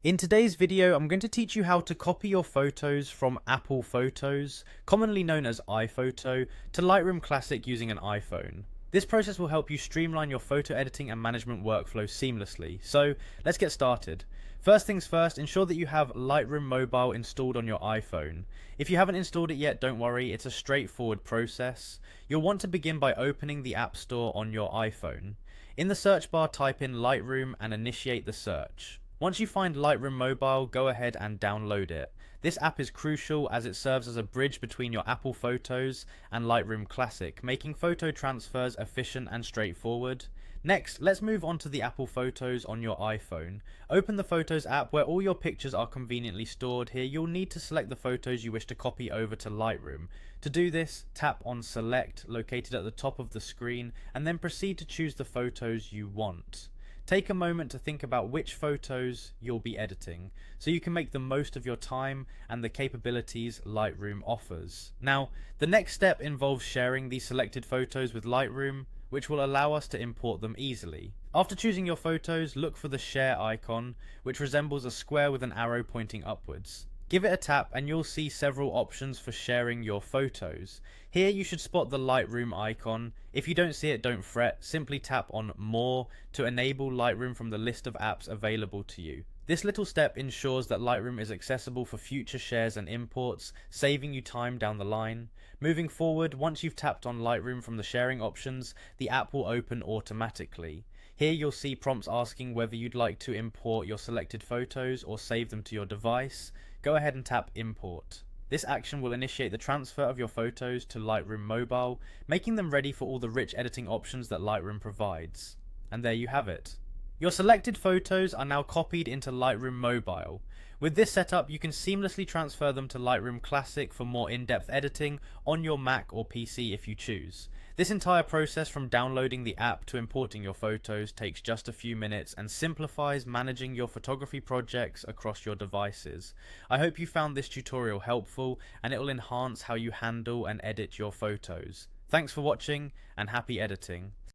In today's video, I'm going to teach you how to copy your photos from Apple Photos, commonly known as iPhoto, to Lightroom Classic using an iPhone. This process will help you streamline your photo editing and management workflow seamlessly. So let's get started. First things first, ensure that you have Lightroom Mobile installed on your iPhone. If you haven't installed it yet, don't worry, it's a straightforward process. You'll want to begin by opening the App Store on your iPhone. In the search bar, type in Lightroom and initiate the search. Once you find Lightroom Mobile, go ahead and download it. This app is crucial as it serves as a bridge between your Apple Photos and Lightroom Classic, making photo transfers efficient and straightforward. Next, let's move on to the Apple Photos on your iPhone. Open the Photos app where all your pictures are conveniently stored. Here, you'll need to select the photos you wish to copy over to Lightroom. To do this, tap on Select, located at the top of the screen, and then proceed to choose the photos you want. Take a moment to think about which photos you'll be editing, so you can make the most of your time and the capabilities Lightroom offers. Now, the next step involves sharing these selected photos with Lightroom, which will allow us to import them easily. After choosing your photos, look for the share icon, which resembles a square with an arrow pointing upwards. Give it a tap and you'll see several options for sharing your photos. Here you should spot the Lightroom icon. If you don't see it, don't fret, simply tap on More to enable Lightroom from the list of apps available to you. This little step ensures that Lightroom is accessible for future shares and imports, saving you time down the line. Moving forward, once you've tapped on Lightroom from the sharing options, the app will open automatically. Here you'll see prompts asking whether you'd like to import your selected photos or save them to your device. Go ahead and tap Import. This action will initiate the transfer of your photos to Lightroom Mobile, making them ready for all the rich editing options that Lightroom provides. And there you have it. Your selected photos are now copied into Lightroom Mobile. With this setup, you can seamlessly transfer them to Lightroom Classic for more in-depth editing on your Mac or PC if you choose. This entire process from downloading the app to importing your photos takes just a few minutes and simplifies managing your photography projects across your devices. I hope you found this tutorial helpful and it will enhance how you handle and edit your photos. Thanks for watching and happy editing.